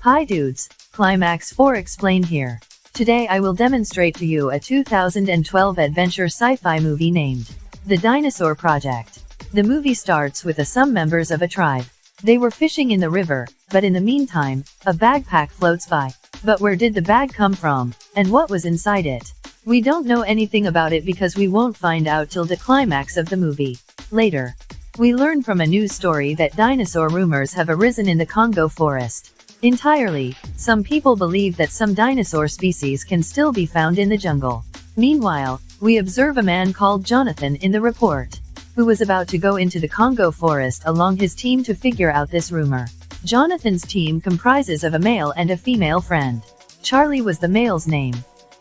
Hi dudes, Climax 4 explained here. Today I will demonstrate to you a 2012 adventure sci-fi movie named The Dinosaur Project. The movie starts with some members of a tribe. They were fishing in the river, but in the meantime, a backpack floats by. But where did the bag come from, and what was inside it? We don't know anything about it because we won't find out till the climax of the movie. Later, we learn from a news story that dinosaur rumors have arisen in the Congo forest. Entirely, some people believe that some dinosaur species can still be found in the jungle. Meanwhile, we observe a man called Jonathan in the report, who was about to go into the Congo forest along his team to figure out this rumor. Jonathan's team comprises of a male and a female friend. Charlie was the male's name,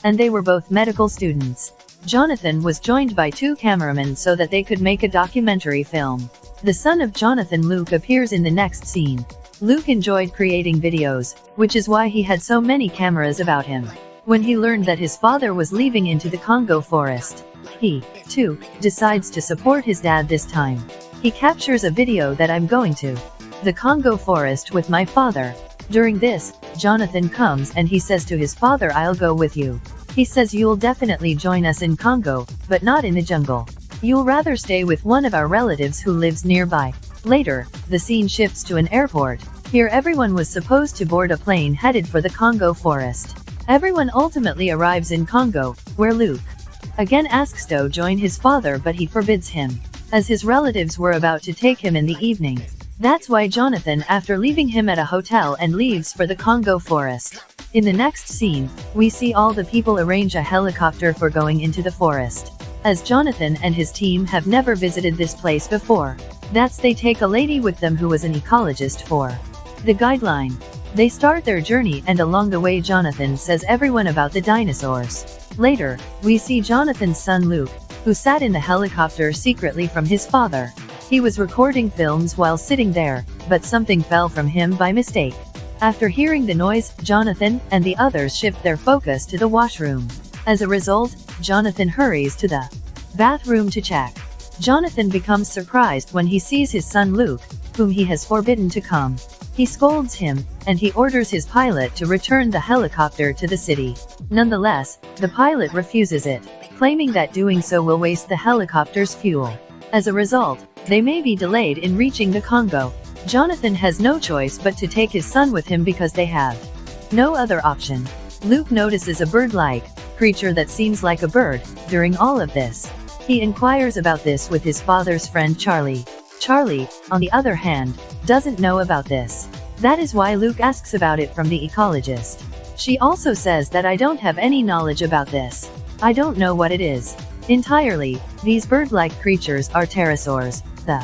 and they were both medical students. Jonathan was joined by two cameramen so that they could make a documentary film. The son of Jonathan, Luke, appears in the next scene. Luke enjoyed creating videos, which is why he had so many cameras about him. When he learned that his father was leaving into the Congo forest, he, too, decides to support his dad this time. He captures a video that I'm going to the Congo forest with my father. During this, Jonathan comes and he says to his father, I'll go with you. He says you'll definitely join us in Congo, but not in the jungle. You'll rather stay with one of our relatives who lives nearby. Later, the scene shifts to an airport. Here everyone was supposed to board a plane headed for the Congo forest. Everyone ultimately arrives in Congo, where Luke again asks to join his father, but he forbids him, as his relatives were about to take him in the evening. That's why Jonathan, after leaving him at a hotel, and leaves for the Congo forest. In the next scene, we see all the people arrange a helicopter for going into the forest, as Jonathan and his team have never visited this place before. They take a lady with them who was an ecologist for the guideline. They start their journey, and along the way Jonathan says everyone about the dinosaurs. Later, we see Jonathan's son Luke, who sat in the helicopter secretly from his father. He was recording films while sitting there, but something fell from him by mistake. After hearing the noise, Jonathan and the others shift their focus to the washroom. As a result, Jonathan hurries to the bathroom to check. Jonathan becomes surprised when he sees his son Luke, whom he has forbidden to come. He scolds him, and he orders his pilot to return the helicopter to the city. Nonetheless, the pilot refuses it, claiming that doing so will waste the helicopter's fuel. As a result, they may be delayed in reaching the Congo. Jonathan has no choice but to take his son with him because they have no other option. Luke notices a bird-like creature that seems like a bird during all of this. He inquires about this with his father's friend Charlie. Charlie, on the other hand, doesn't know about this. That is why Luke asks about it from the ecologist. She also says that I don't have any knowledge about this. I don't know what it is entirely. These bird-like creatures are pterosaurs, the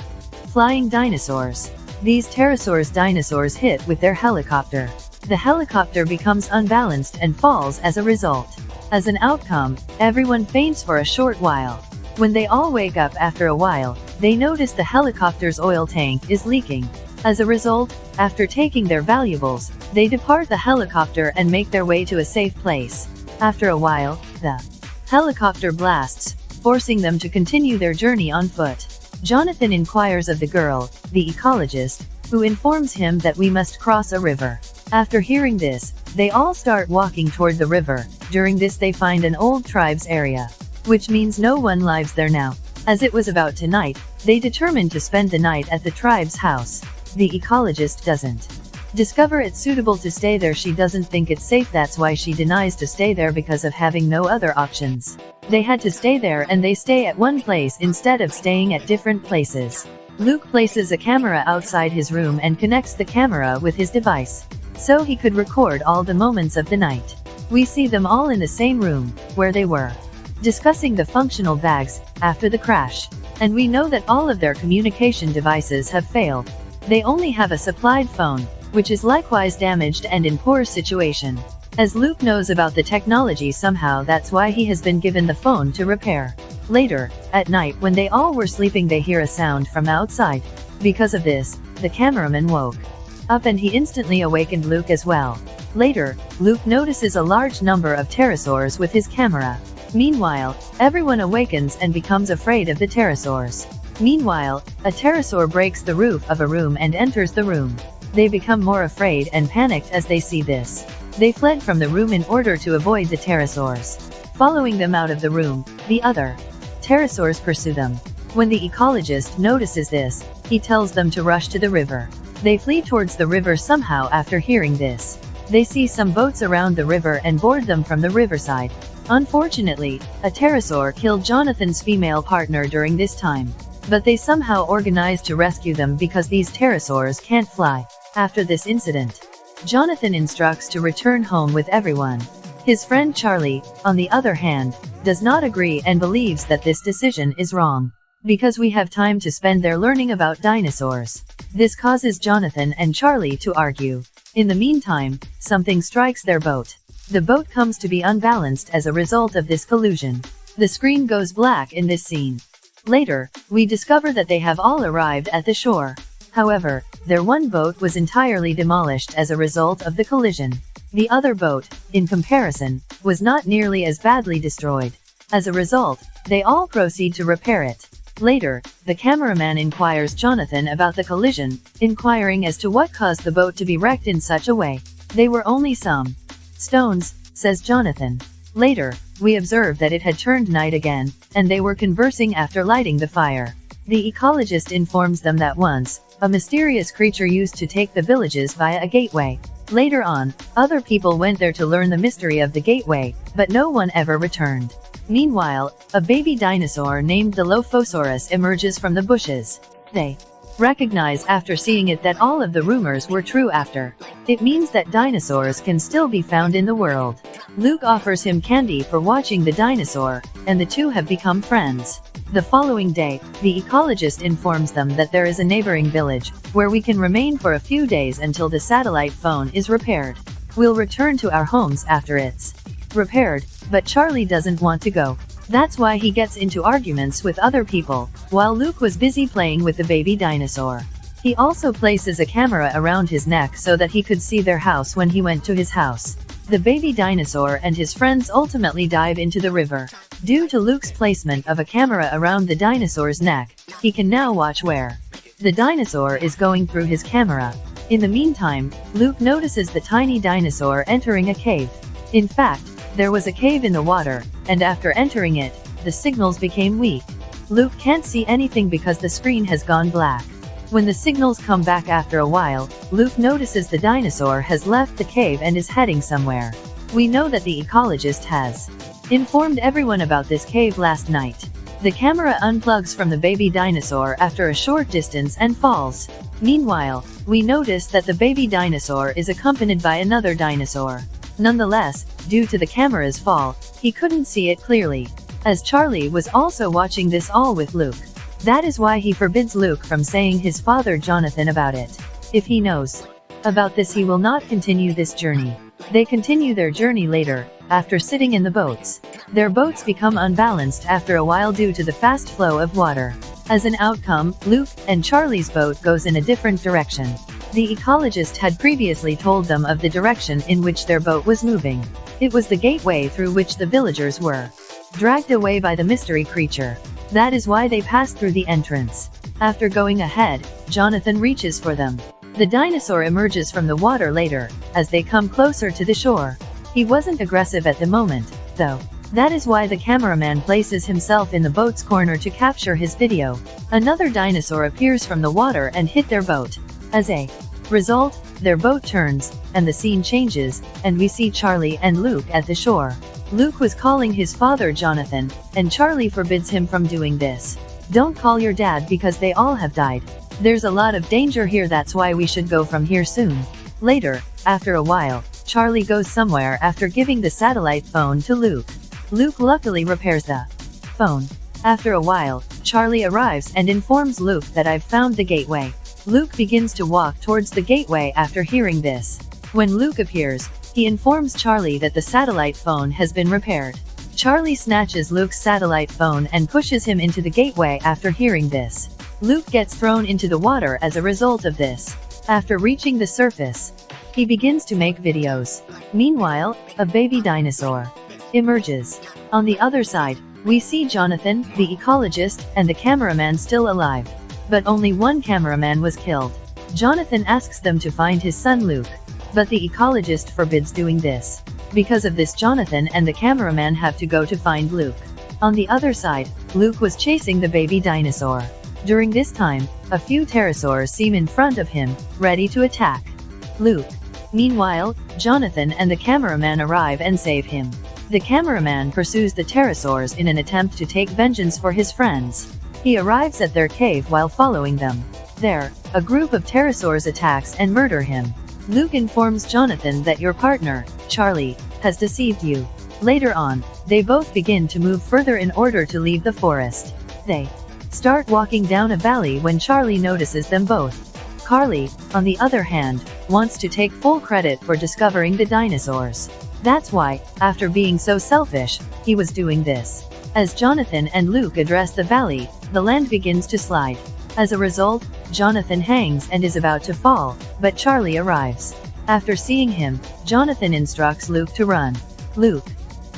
flying dinosaurs. These pterosaurs dinosaurs hit with their helicopter. The helicopter becomes unbalanced and falls as a result. As an outcome, everyone faints for a short while. When they all wake up after a while, they notice the helicopter's oil tank is leaking. As a result, after taking their valuables, they depart the helicopter and make their way to a safe place. After a while, the helicopter blasts, forcing them to continue their journey on foot. Jonathan inquires of the girl, the ecologist, who informs him that we must cross a river. After hearing this, they all start walking toward the river. During this they find an old tribes area, which means no one lives there now. As it was about to night, they determine to spend the night at the tribe's house. The ecologist doesn't discover it suitable to stay there. She doesn't think it's safe. That's why she denies to stay there because of having no other options. They had to stay there, and they stay at one place instead of staying at different places. Luke places a camera outside his room and connects the camera with his device, so he could record all the moments of the night. We see them all in the same room, where they were discussing the functional bags after the crash. And we know that all of their communication devices have failed. They only have a supplied phone, which is likewise damaged and in poor situation. As Luke knows about the technology somehow, that's why he has been given the phone to repair. Later, at night when they all were sleeping, they hear a sound from outside. Because of this, the cameraman woke up and he instantly awakened Luke as well. Later, Luke notices a large number of pterosaurs with his camera. Meanwhile, everyone awakens and becomes afraid of the pterosaurs. Meanwhile, a pterosaur breaks the roof of a room and enters the room. They become more afraid and panicked as they see this. They fled from the room in order to avoid the pterosaurs. Following them out of the room, the other pterosaurs pursue them. When the ecologist notices this, he tells them to rush to the river. They flee towards the river somehow after hearing this. They see some boats around the river and board them from the riverside. Unfortunately, a pterosaur killed Jonathan's female partner during this time. But they somehow organize to rescue them because these pterosaurs can't fly. After this incident, Jonathan instructs to return home with everyone. His friend Charlie, on the other hand, does not agree and believes that this decision is wrong. Because we have time to spend there learning about dinosaurs. This causes Jonathan and Charlie to argue. In the meantime, something strikes their boat. The boat comes to be unbalanced as a result of this collision. The screen goes black in this scene. Later, we discover that they have all arrived at the shore. However, their one boat was entirely demolished as a result of the collision. The other boat, in comparison, was not nearly as badly destroyed. As a result, they all proceed to repair it. Later, the cameraman inquires Jonathan about the collision, inquiring as to what caused the boat to be wrecked in such a way. They were only some stones, says Jonathan. Later, we observe that it had turned night again, and they were conversing after lighting the fire. The ecologist informs them that once, a mysterious creature used to take the villages via a gateway. Later on, other people went there to learn the mystery of the gateway, but no one ever returned. Meanwhile, a baby dinosaur named the Dilophosaurus emerges from the bushes. They recognize after seeing it that all of the rumors were true after. It means that dinosaurs can still be found in the world. Luke offers him candy for watching the dinosaur, and the two have become friends. The following day, the ecologist informs them that there is a neighboring village, where we can remain for a few days until the satellite phone is repaired. We'll return to our homes after it's repaired, but Charlie doesn't want to go. That's why he gets into arguments with other people, while Luke was busy playing with the baby dinosaur. He also places a camera around his neck so that he could see their house when he went to his house. The baby dinosaur and his friends ultimately dive into the river. Due to Luke's placement of a camera around the dinosaur's neck, he can now watch where the dinosaur is going through his camera. In the meantime, Luke notices the tiny dinosaur entering a cave. In fact, there was a cave in the water, and after entering it, the signals became weak. Luke can't see anything because the screen has gone black. When the signals come back after a while, Luke notices the dinosaur has left the cave and is heading somewhere. We know that the ecologist has informed everyone about this cave last night. The camera unplugs from the baby dinosaur after a short distance and falls. Meanwhile, we notice that the baby dinosaur is accompanied by another dinosaur. Nonetheless, due to the camera's fall, he couldn't see it clearly. As Charlie was also watching this all with Luke. That is why he forbids Luke from saying his father Jonathan about it. If he knows about this, he will not continue this journey. They continue their journey later, after sitting in the boats. Their boats become unbalanced after a while due to the fast flow of water. As an outcome, Luke and Charlie's boat goes in a different direction. The ecologist had previously told them of the direction in which their boat was moving. It was the gateway through which the villagers were dragged away by the mystery creature. That is why they passed through the entrance. After going ahead, Jonathan reaches for them. The dinosaur emerges from the water later, as they come closer to the shore. He wasn't aggressive at the moment, though. That is why the cameraman places himself in the boat's corner to capture his video. Another dinosaur appears from the water and hit their boat. As a result, their boat turns, and the scene changes, and we see Charlie and Luke at the shore. Luke was calling his father Jonathan, and Charlie forbids him from doing this. Don't call your dad because they all have died. There's a lot of danger here, that's why we should go from here soon. Later, after a while, Charlie goes somewhere after giving the satellite phone to Luke. Luke luckily repairs the phone. After a while, Charlie arrives and informs Luke that I've found the gateway. Luke begins to walk towards the gateway after hearing this. When Luke appears, he informs Charlie that the satellite phone has been repaired. Charlie snatches Luke's satellite phone and pushes him into the gateway after hearing this. Luke gets thrown into the water as a result of this. After reaching the surface, he begins to make videos. Meanwhile, a baby dinosaur emerges. On the other side, we see Jonathan, the ecologist, and the cameraman still alive. But only one cameraman was killed. Jonathan asks them to find his son Luke, but the ecologist forbids doing this. Because of this, Jonathan and the cameraman have to go to find Luke. On the other side, Luke was chasing the baby dinosaur. During this time, a few pterosaurs seem in front of him, ready to attack Luke. Meanwhile, Jonathan and the cameraman arrive and save him. The cameraman pursues the pterosaurs in an attempt to take vengeance for his friends. He arrives at their cave while following them. There, a group of pterosaurs attacks and murder him. Luke informs Jonathan that your partner, Charlie, has deceived you. Later on, they both begin to move further in order to leave the forest. They start walking down a valley when Charlie notices them both. Carly, on the other hand, wants to take full credit for discovering the dinosaurs. That's why, after being so selfish, he was doing this. As Jonathan and Luke address the valley, the land begins to slide. As a result, Jonathan hangs and is about to fall, but Charlie arrives. After seeing him, Jonathan instructs Luke to run. Luke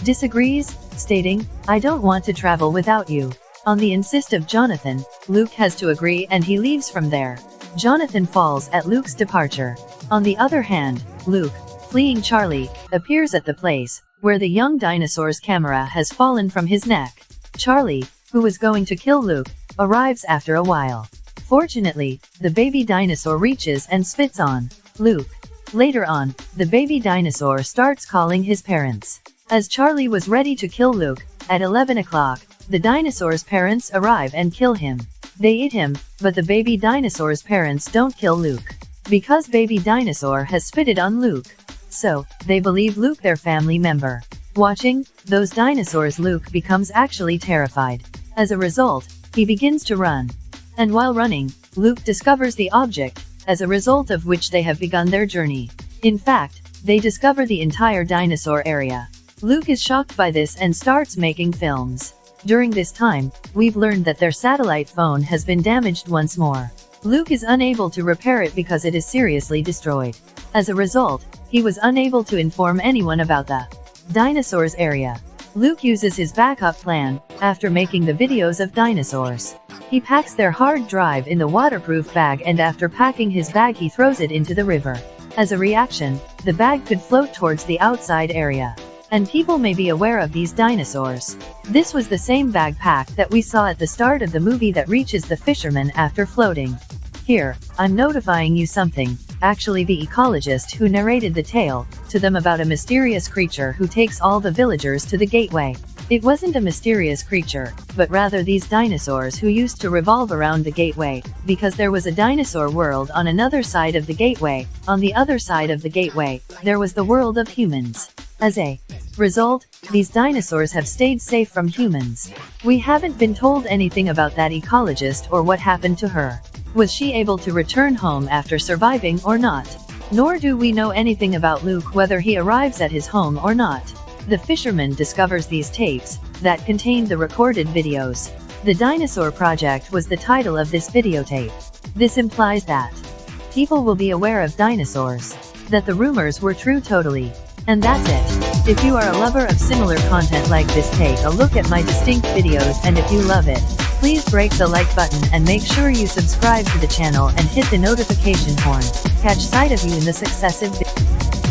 disagrees, stating, "I don't want to travel without you." On the insist of Jonathan, Luke has to agree and he leaves from there. Jonathan falls at Luke's departure. On the other hand, Luke, fleeing Charlie, appears at the place where the young dinosaur's camera has fallen from his neck. Charlie, who was going to kill Luke, arrives after a while. Fortunately, the baby dinosaur reaches and spits on Luke. Later on, the baby dinosaur starts calling his parents. As Charlie was ready to kill Luke, at 11 o'clock, the dinosaur's parents arrive and kill him. They eat him, but the baby dinosaur's parents don't kill Luke. Because baby dinosaur has spitted on Luke. So, they believe Luke their family member. Watching those dinosaurs, Luke becomes actually terrified. As a result, he begins to run. And while running, Luke discovers the object, as a result of which they have begun their journey. In fact, they discover the entire dinosaur area. Luke is shocked by this and starts making films. During this time, we've learned that their satellite phone has been damaged once more. Luke is unable to repair it because it is seriously destroyed. As a result, he was unable to inform anyone about the dinosaurs area. Luke uses his backup plan, after making the videos of dinosaurs. He packs their hard drive in the waterproof bag, and after packing his bag he throws it into the river. As a reaction, the bag could float towards the outside area. And people may be aware of these dinosaurs. This was the same backpack that we saw at the start of the movie that reaches the fisherman after floating. Here, I'm notifying you something, actually the ecologist who narrated the tale, to them about a mysterious creature who takes all the villagers to the gateway. It wasn't a mysterious creature, but rather these dinosaurs who used to revolve around the gateway, because there was a dinosaur world on another side of the gateway. On the other side of the gateway, there was the world of humans. As a result, these dinosaurs have stayed safe from humans. We haven't been told anything about that ecologist or what happened to her. Was she able to return home after surviving or not? Nor do we know anything about Luke, whether he arrives at his home or not. The fisherman discovers these tapes that contain the recorded videos. The Dinosaur Project was the title of this videotape. This implies that people will be aware of dinosaurs, that the rumors were true totally. And that's it. If you are a lover of similar content like this, take a look at my distinct videos, and if you love it, please break the like button and make sure you subscribe to the channel and hit the notification horn. Catch sight of you in the successive videos.